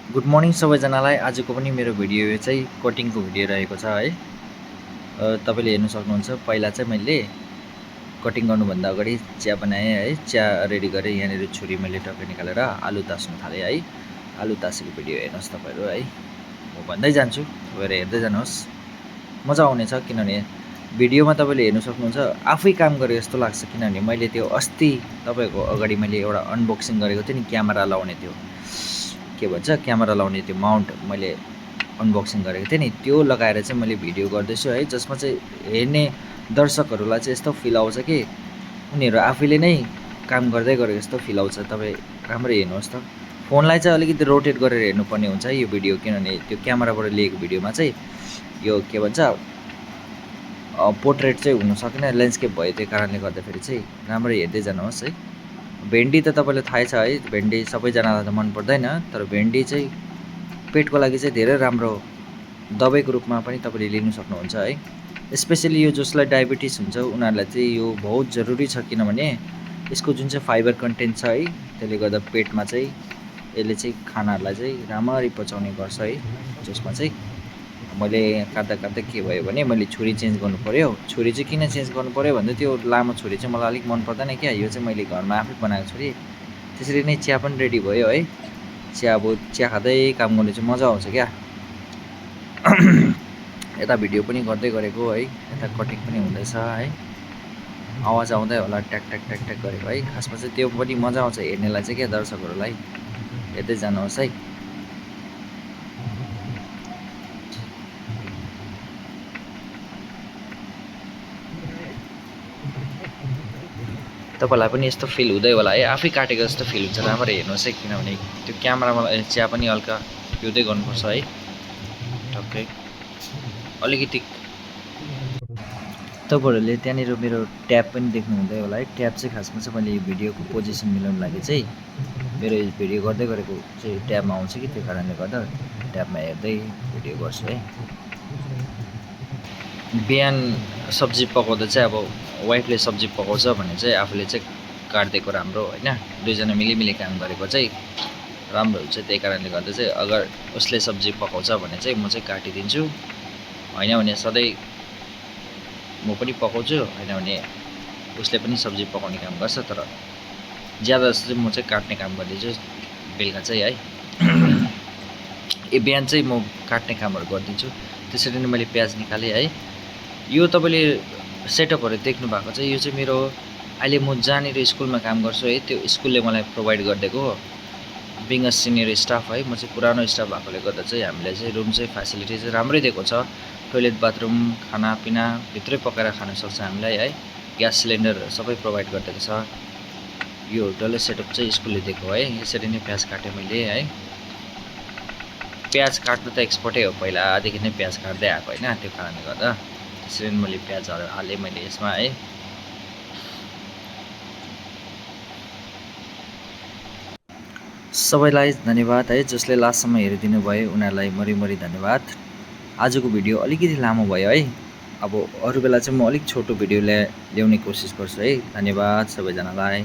Good morning सबैजनालाई। आजको पनि मेरो भिडियो चाहिँ कटिङको भिडियो रहेको छ है। तपाईँले हेर्न सक्नुहुन्छ। पहिला चाहिँ मैले कटिङ गर्नुभन्दा अगाडि चिया बनाएँ है। चिया रेडी गरेँ। यहाँनिर छुरी मैले टक्कै निकालेर आलु तास्नु थालेँ है। आलु तासेको भिडियो हेर्नुहोस् तपाईँहरू है। म भन्दै जान्छु, तपाईँहरू हेर्दै जानुहोस्, मजा आउनेछ। किनभने भिडियोमा तपाईँले हेर्नु सक्नुहुन्छ, आफै काम गरे जस्तो लाग्छ। किनभने मैले त्यो अस्ति तपाईँहरूको अगाडि मैले एउटा अनबक्सिङ गरेको थिएँ नि, क्यामेरा लाउने त्यो के भन्छ, क्यामेरा लाउने त्यो माउन्ट मैले अनबक्सिङ गरेको थिएँ नि, त्यो लगाएर चाहिँ मैले भिडियो गर्दैछु है। जसमा चाहिँ हेर्ने दर्शकहरूलाई चाहिँ यस्तो फिल आउँछ कि उनीहरू आफैले नै काम गर्दै गरेको जस्तो फिल आउँछ। तपाईँ राम्ररी हेर्नुहोस् त। फोनलाई चाहिँ अलिकति रोटेट गरेर हेर्नुपर्ने हुन्छ यो भिडियो, किनभने त्यो क्यामेराबाट लिएको भिडियोमा चाहिँ यो के भन्छ पोर्ट्रेट चाहिँ हुन सकेन, ल्यान्डस्केप भयो। त्यो कारणले गर्दाखेरि चाहिँ राम्ररी हेर्दै जानुहोस् है। भेन्डी त तपाईँलाई थाहै छ है, भेन्डी सबैजनालाई त मन पर्दैन, तर भेन्डी चाहिँ पेटको लागि चाहिँ धेरै राम्रो दबाईको रूपमा पनि तपाईँले लिनु सक्नुहुन्छ है। स्पेसली यो जसलाई डायबिटिस हुन्छ उनीहरूलाई चाहिँ यो बहुत जरुरी छ। किनभने यसको जुन चाहिँ फाइबर कन्टेन्ट छ है, त्यसले गर्दा पेटमा चाहिँ यसले चाहिँ खानाहरूलाई चाहिँ राम्ररी पचाउने गर्छ है। जसमा चाहिँ मैले काट्दा काट्दै के भयो भने मैले छुरी चेन्ज गर्नु पऱ्यो। छुरी चाहिँ किन चेन्ज गर्नु पऱ्यो भन्दा त्यो लामो छुरी चाहिँ मलाई अलिक मन पर्दैन क्या। यो चाहिँ मैले घरमा आफै बनाएको छुरी। त्यसरी नै चिया पनि रेडी भयो है। चिया खाँदै काम गर्नु चाहिँ मजा आउँछ क्या। यता भिडियो पनि गर्दै गरेको है, यता कटिङ पनि हुँदैछ है। आवाज आउँदै होला ट्याक ट्याक ट्याक ट्याक गरेको है। खासमा चाहिँ त्यो पनि मजा आउँछ हेर्नेलाई चाहिँ क्या, दर्शकहरूलाई। हेर्दै जानुहोस् है। तपाईँलाई पनि यस्तो फिल हुँदै होला है, आफै काटेको जस्तो फिल हुन्छ। राम्ररी हेर्नुहोस् है, किनभने त्यो क्यामेरामा चिया पनि हल्का पिउँदै गर्नुपर्छ है। टक्कै अलिकति तपाईँहरूले त्यहाँनिर मेरो ट्याब पनि देख्नुहुँदै होला है। ट्याब चाहिँ खासमा चाहिँ मैले यो भिडियोको पोजिसन मिलाउनु लागि चाहिँ मेरो भिडियो गर्दै गरेको चाहिँ ट्याबमा आउँछ कि, त्यो कारणले गर्दा ट्याबमा हेर्दै भिडियो गर्छु है। बिहान सब्जी पकाउँदा चाहिँ अब वाइफले सब्जी पकाउँछ भने चाहिँ आफूले चाहिँ काटिदिएको राम्रो होइन। दुईजना मिलिमिली काम गरेको चाहिँ राम्रो हुन्छ। त्यही कारणले गर्दा चाहिँ अगर उसले सब्जी पकाउँछ भने चाहिँ म चाहिँ काटिदिन्छु, होइन भने सधैँ म पनि पकाउँछु, होइन भने उसले पनि सब्जी पकाउने काम गर्छ। तर ज्यादा जस्तो चाहिँ म चाहिँ काट्ने काम गरिदिन्छु बेलुका चाहिँ है। बिहान चाहिँ म काट्ने कामहरू गरिदिन्छु। त्यसरी नै मैले प्याज निकालेँ है। यो तपाईँले सेटअपहरू देख्नु भएको चाहिँ यो चाहिँ मेरो अहिले म जहाँनिर स्कुलमा काम गर्छु है, त्यो स्कुलले मलाई प्रोभाइड गरिदिएको बिङ अ सिनियर स्टाफ है। म चाहिँ पुरानो स्टाफ भएकोले गर्दा चाहिँ हामीलाई चाहिँ रुम चाहिँ फेसिलिटी चाहिँ राम्रै दिएको छ। टोइलेट बाथरुम खानापिना भित्रै पकाएर खान सक्छ हामीलाई है। ग्यास सिलिन्डर सबै प्रोभाइड गरिदिएको छ। यो डल्लै सेटअप चाहिँ स्कुलले दिएको है। यसरी नै प्याज काटेँ मैले है। प्याज काट्नु त एक्सपर्टै हो, पहिलादेखि नै प्याज काट्दै आएको होइन। त्यो कारणले गर्दा त्यसरी नै मैले प्याजहरू हालेँ मैले यसमा है। सबैलाई धन्यवाद है, जसले लास्टसम्म हेरिदिनु भयो उनीहरूलाई मरिमरि धन्यवाद। आजको भिडियो अलिकति लामो भयो है। अब अरू बेला चाहिँ म अलिक छोटो भिडियो ल्याउने कोसिस गर्छु है। धन्यवाद सबैजनालाई।